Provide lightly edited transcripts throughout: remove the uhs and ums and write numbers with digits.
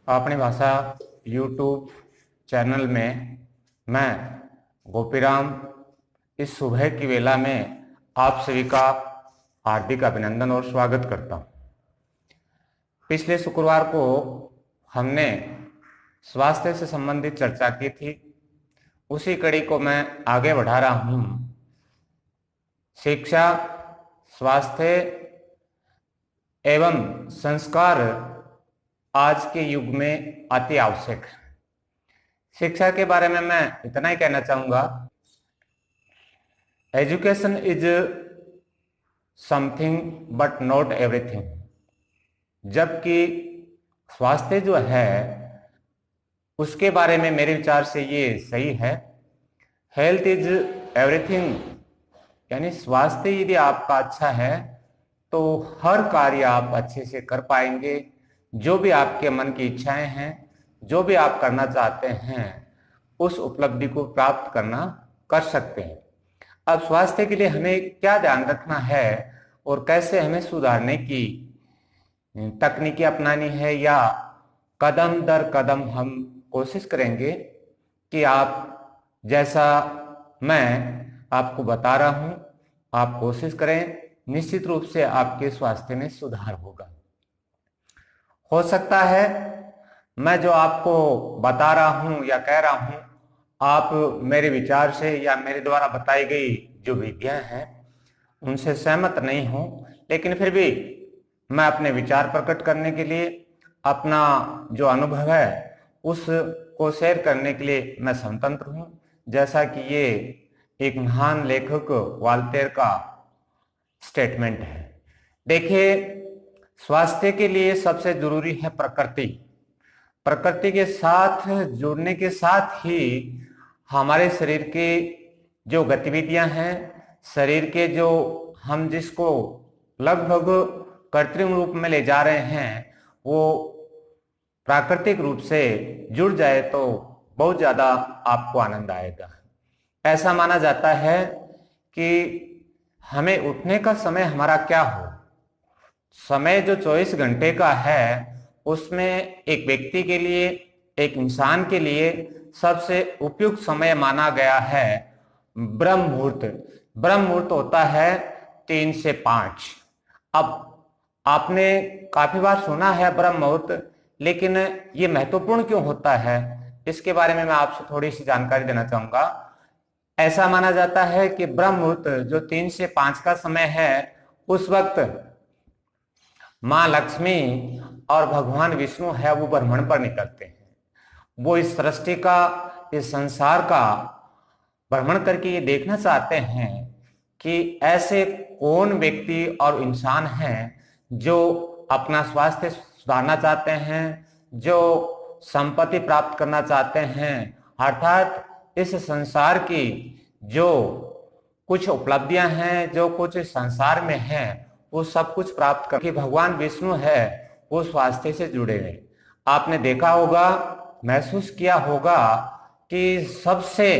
अपनी भाषा YouTube channel में मैं गोपीराम इस सुबह की वेला में आप सभी का हार्दिक अभिनंदन और स्वागत करता हूं। पिछले शुक्रवार को हमने स्वास्थ्य से संबंधित चर्चा की थी, उसी कड़ी को मैं आगे बढ़ा रहा हूं। शिक्षा, स्वास्थ्य एवं संस्कार आज के युग में अति आवश्यक है। शिक्षा के बारे में मैं इतना ही कहना चाहूंगा, education is something but not everything. जबकि स्वास्थ्य जो है उसके बारे में मेरे विचार से ये सही है। हेल्थ इज एवरीथिंग, यानी स्वास्थ्य यदि आपका अच्छा है तो हर कार्य आप अच्छे से कर पाएंगे। जो भी आपके मन की इच्छाएं हैं, जो भी आप करना चाहते हैं, उस उपलब्धि को प्राप्त कर सकते हैं। अब स्वास्थ्य के लिए हमें क्या ध्यान रखना है और कैसे हमें सुधारने की तकनीकें अपनानी है, या कदम दर कदम हम कोशिश करेंगे कि आप जैसा मैं आपको बता रहा हूं आप कोशिश करें। निश्चित रूप से आपके स्वास्थ्य में सुधार होगा। हो सकता है मैं जो आपको बता रहा हूं या कह रहा हूं, आप मेरे विचार से या मेरे द्वारा बताई गई जो विधियां हैं उनसे सहमत नहीं हो, लेकिन फिर भी मैं अपने विचार प्रकट करने के लिए, अपना जो अनुभव है उसको शेयर करने के लिए मैं स्वतंत्र हूं। जैसा कि ये एक महान लेखक वाल्टेयर का स्टेटमेंट है। देखिए, स्वास्थ्य के लिए सबसे जरूरी है प्रकृति। प्रकृति के साथ जुड़ने के साथ ही हमारे शरीर के जो गतिविधियां हैं, शरीर के जो हम जिसको लगभग कृत्रिम रूप में ले जा रहे हैं, वो प्राकृतिक रूप से जुड़ जाए तो बहुत ज्यादा आपको आनंद आएगा। ऐसा माना जाता है कि हमें उठने का समय हमारा क्या हो, समय जो 24 घंटे का है उसमें एक व्यक्ति के लिए, एक इंसान के लिए सबसे उपयुक्त समय माना गया है ब्रह्म मुहूर्त। ब्रह्म मुहूर्त होता है 3 से 5। अब आपने काफी बार सुना है ब्रह्म मुहूर्त, लेकिन ये महत्वपूर्ण क्यों होता है इसके बारे में मैं आपसे थोड़ी सी जानकारी देना चाहूंगा। ऐसा माना जाता है कि ब्रह्म मुहूर्त जो 3 से 5 का समय है, उस वक्त माँ लक्ष्मी और भगवान विष्णु है वो भ्रमण पर निकलते हैं। वो इस सृष्टि का, इस संसार का भ्रमण करके ये देखना चाहते हैं कि ऐसे कौन व्यक्ति और इंसान हैं जो अपना स्वास्थ्य सुधारना चाहते हैं, जो संपत्ति प्राप्त करना चाहते हैं, अर्थात इस संसार की जो कुछ उपलब्धियां हैं, जो कुछ संसार में हैं, वो सब कुछ प्राप्त करके भगवान विष्णु है वो स्वास्थ्य से जुड़े हैं। आपने देखा होगा, महसूस किया होगा कि सबसे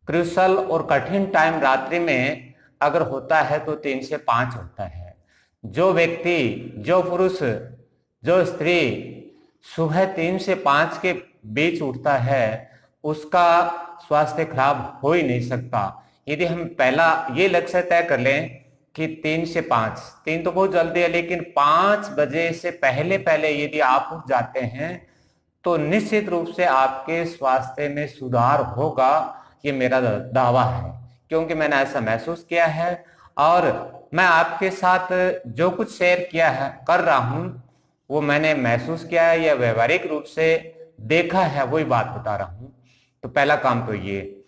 क्रूशल और कठिन टाइम रात्रि में अगर होता है तो 3 से 5 होता है। जो व्यक्ति, जो पुरुष, जो स्त्री सुबह 3 से 5 के बीच उठता है उसका स्वास्थ्य खराब हो ही नहीं सकता। यदि हम पहला ये लक्ष्य तय कर लें कि 3 से 5, 3 तो बहुत जल्दी है, लेकिन 5 बजे से पहले पहले यदि आप उठ जाते हैं तो निश्चित रूप से आपके स्वास्थ्य में सुधार होगा। ये मेरा दावा है, क्योंकि मैंने ऐसा महसूस किया है और मैं आपके साथ जो कुछ शेयर किया है, कर रहा हूं, वो मैंने महसूस किया है या व्यवहारिक रूप से देखा है, वही बात बता रहा हूं। तो पहला काम तो ये।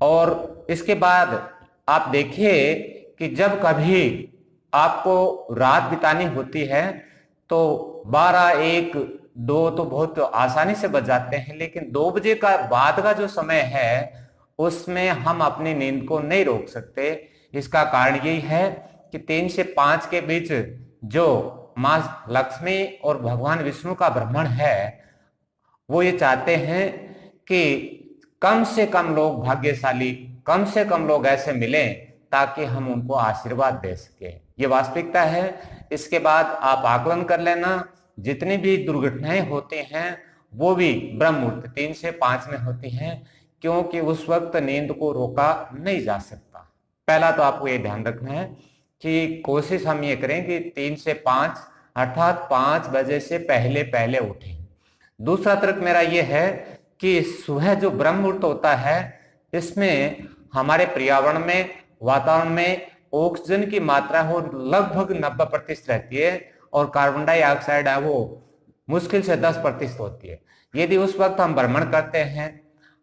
और इसके बाद आप देखिए कि जब कभी आपको रात बितानी होती है तो 12, 1, 2 तो बहुत आसानी से बच जाते हैं, लेकिन 2 बजे का बाद का जो समय है उसमें हम अपनी नींद को नहीं रोक सकते। इसका कारण यही है कि 3 से 5 के बीच जो माँ लक्ष्मी और भगवान विष्णु का भ्रमण है, वो ये चाहते हैं कि कम से कम लोग भाग्यशाली, कम से कम लोग ऐसे मिलें ताकि हम उनको आशीर्वाद दे सके। ये वास्तविकता है। इसके बाद आप आकलन कर लेना जितनी भी दुर्घटनाएं होती हैं वो भी ब्रह्म मुहूर्त 3 से 5 में होती हैं, क्योंकि उस वक्त नींद को रोका नहीं जा सकता। पहला तो आपको ये ध्यान रखना है कि कोशिश हम ये करें कि 3 से 5 अर्थात 5 बजे से पहले पहले उठें। दूसरा तर्क मेरा ये है कि सुबह जो ब्रह्म मुहूर्त होता है इसमें हमारे पर्यावरण में, वातावरण में ऑक्सीजन की मात्रा वो लगभग 90% रहती है और कार्बन डाइऑक्साइड है वो मुश्किल से 10% होती है। यदि उस वक्त हम भ्रमण करते हैं,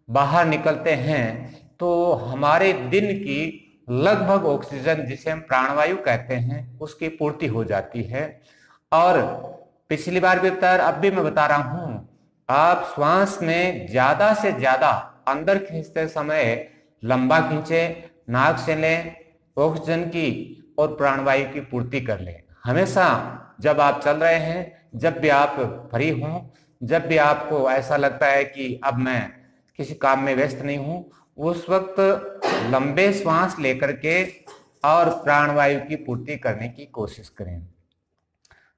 बाहर निकलते हैं, तो हमारे दिन की लगभग ऑक्सीजन, जिसे हम प्राणवायु कहते हैं, उसकी पूर्ति हो जाती है। और पिछली बार भी बताया, अब भी मैं बता रहा हूं, आप श्वास में ज्यादा से ज्यादा अंदर खींचते समय लंबा खींचे, नाक से लें, ऑक्सीजन की और प्राणवायु की पूर्ति कर लें। हमेशा जब आप चल रहे हैं, जब भी आप फ्री हों, जब भी आपको ऐसा लगता है कि अब मैं किसी काम में व्यस्त नहीं हूं, उस वक्त लंबे श्वास लेकर के और प्राणवायु की पूर्ति करने की कोशिश करें।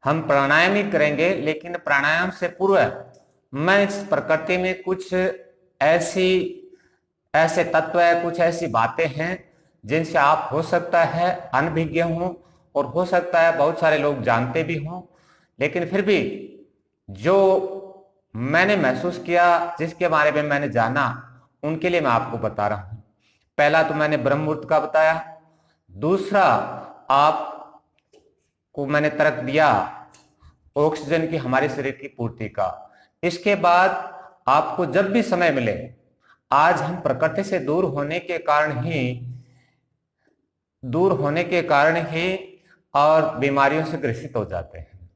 हम प्राणायाम ही करेंगे, लेकिन प्राणायाम से पूर्व मैं इस प्रकृति में कुछ ऐसे तत्व है, कुछ ऐसी बातें हैं जिनसे आप हो सकता है अनभिज्ञ हों और हो सकता है बहुत सारे लोग जानते भी हों, लेकिन फिर भी जो मैंने महसूस किया, जिसके बारे में मैंने जाना, उनके लिए मैं आपको बता रहा हूं। पहला तो मैंने ब्रह्म मुहूर्त का बताया, दूसरा आपको मैंने तर्क दिया ऑक्सीजन की हमारे शरीर की पूर्ति का। इसके बाद आपको जब भी समय मिले, आज हम प्रकृति से दूर होने के कारण ही और बीमारियों से ग्रसित हो जाते हैं,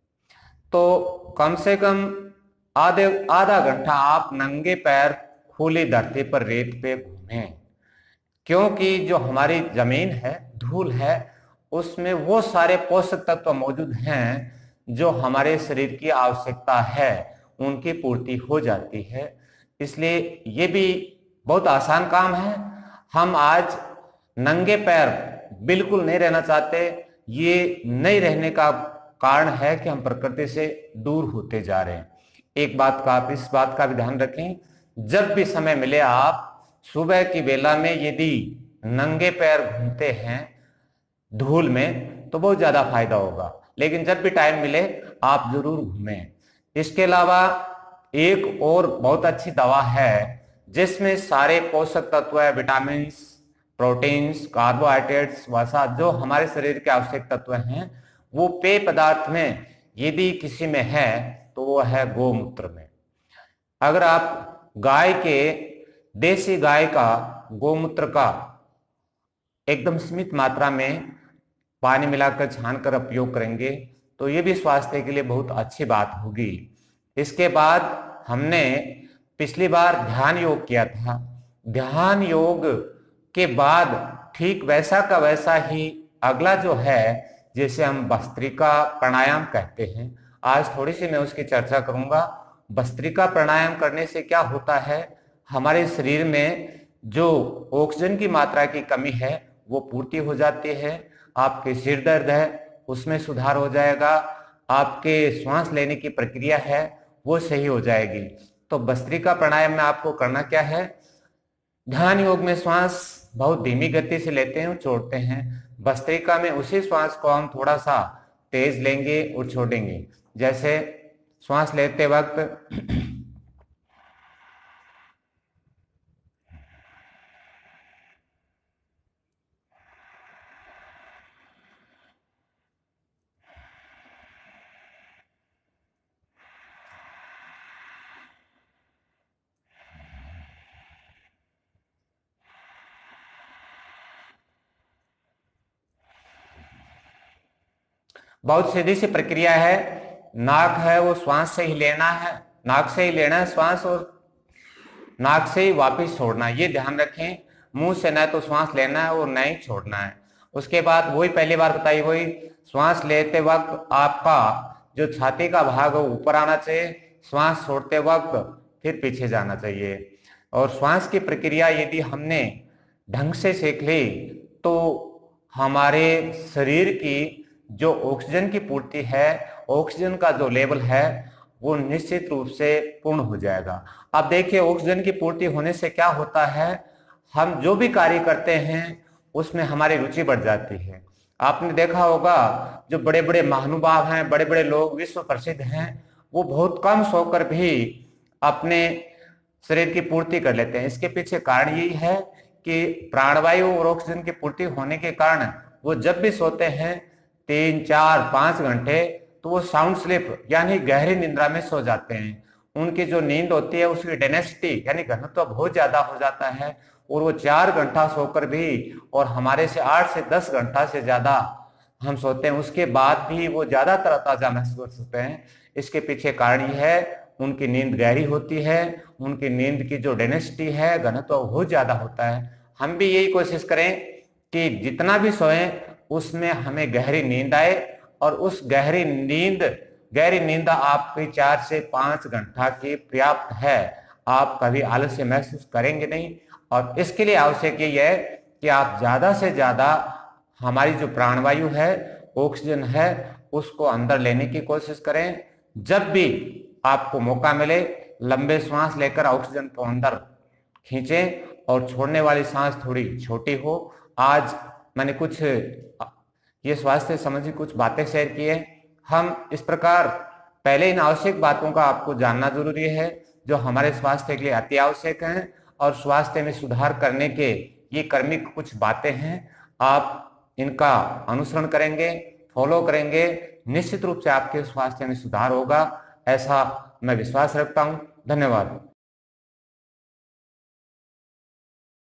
तो कम से कम आधा घंटा आप नंगे पैर खुली धरती पर रेत पे घूमें, क्योंकि जो हमारी जमीन है, धूल है, उसमें वो सारे पोषक तत्व मौजूद हैं जो हमारे शरीर की आवश्यकता है, उनकी पूर्ति हो जाती है। इसलिए ये भी बहुत आसान काम है। हम आज नंगे पैर बिल्कुल नहीं रहना चाहते। ये नहीं रहने का कारण है कि हम प्रकृति से दूर होते जा रहे हैं। एक बात का आप इस बात का भी ध्यान रखें, जब भी समय मिले आप सुबह की बेला में यदि नंगे पैर घूमते हैं धूल में तो बहुत ज्यादा फायदा होगा, लेकिन जब भी टाइम मिले आप जरूर घूमें। इसके अलावा एक और बहुत अच्छी दवा है जिसमें सारे पोषक तत्व है, विटामिन, प्रोटीन्स, कार्बोहाइड्रेट्स, वसा, जो हमारे शरीर के आवश्यक तत्व हैं, वो पेय पदार्थ में यदि किसी में है तो वो है गोमूत्र में। अगर आप देसी गाय का गोमूत्र का एकदम सीमित मात्रा में पानी मिलाकर छानकर उपयोग करेंगे तो ये भी स्वास्थ्य के लिए बहुत अच्छी बात होगी। इसके बाद हमने पिछली बार ध्यान योग किया था। ध्यान योग के बाद ठीक वैसा का वैसा ही अगला जो है, जिसे हम भस्त्रिका प्राणायाम कहते हैं, आज थोड़ी सी मैं उसकी चर्चा करूंगा। भस्त्रिका प्राणायाम करने से क्या होता है, हमारे शरीर में जो ऑक्सीजन की मात्रा की कमी है वो पूर्ति हो जाती है। आपके सिर दर्द है उसमें सुधार हो जाएगा, आपके श्वास लेने की प्रक्रिया है वो सही हो जाएगी। तो भस्त्रिका प्राणायाम में आपको करना क्या है, ध्यान योग में श्वास बहुत धीमी गति से लेते हैं और छोड़ते हैं। भस्त्रिका में उसी श्वास को हम थोड़ा सा तेज लेंगे और छोड़ेंगे। जैसे श्वास लेते वक्त बहुत सीधी सी प्रक्रिया है। नाक है वो श्वास से ही लेना है, नाक से ही लेना है श्वास और नाक से ही वापस छोड़ना है, ये ध्यान रखें। मुंह से न तो श्वास लेना है और न ही छोड़ना है। उसके बाद वही पहली बार बताई, वही श्वास लेते वक्त आपका जो छाती का भाग है ऊपर आना चाहिए, श्वास छोड़ते वक्त फिर पीछे जाना चाहिए। और श्वास की प्रक्रिया यदि हमने ढंग से सीख ली तो हमारे शरीर की जो ऑक्सीजन की पूर्ति है ऑक्सीजन का जो लेवल है वो निश्चित रूप से पूर्ण हो जाएगा। अब देखिए, ऑक्सीजन की पूर्ति होने से क्या होता है, हम जो भी कार्य करते हैं उसमें हमारी रुचि बढ़ जाती है। आपने देखा होगा, जो बड़े बड़े महानुभाव हैं, बड़े बड़े लोग विश्व प्रसिद्ध हैं, वो बहुत कम सोकर भी अपने शरीर की पूर्ति कर लेते हैं। इसके पीछे कारण यही है कि प्राणवायु और ऑक्सीजन की पूर्ति होने के कारण वो जब भी सोते हैं 3, 4, 5 घंटे, तो वो साउंड स्लीप यानी गहरी निद्रा में सो जाते हैं। उनकी जो नींद होती है उसकी डेंसिटी यानी घनत्व तो बहुत ज्यादा हो जाता है, और वो 4 घंटा सोकर भी, और हमारे से 8 से 10 घंटा से ज्यादा हम सोते हैं, उसके बाद भी वो ज्यादा तरोताजा महसूस होते हैं। इसके पीछे कारण यह है, उनकी नींद गहरी होती है, उनकी नींद की जो डेंसिटी है, घनत्व बहुत ज्यादा होता है। हम भी यही कोशिश करें कि जितना भी सोएं उसमें हमें गहरी नींद आए, और उस गहरी नींद आपकी 4 से 5 घंटा की पर्याप्त है। आप कभी आलस्य महसूस करेंगे नहीं। और इसके लिए आवश्यक यही है कि आप ज्यादा से ज्यादा हमारी जो प्राणवायु है, ऑक्सीजन है, उसको अंदर लेने की कोशिश करें। जब भी आपको मौका मिले, लंबे सांस लेकर ऑक्सीजन को अंदर खींचें, और छोड़ने वाली सांस थोड़ी छोटी हो। आज मैंने कुछ ये स्वास्थ्य संबंधी कुछ बातें शेयर की है। हम इस प्रकार पहले इन आवश्यक बातों का आपको जानना जरूरी है, जो हमारे स्वास्थ्य के लिए अति आवश्यक हैं, और स्वास्थ्य में सुधार करने के ये कर्मिक कुछ बातें हैं। आप इनका अनुसरण करेंगे, फॉलो करेंगे, निश्चित रूप से आपके स्वास्थ्य में सुधार होगा, ऐसा मैं विश्वास रखता हूं। धन्यवाद।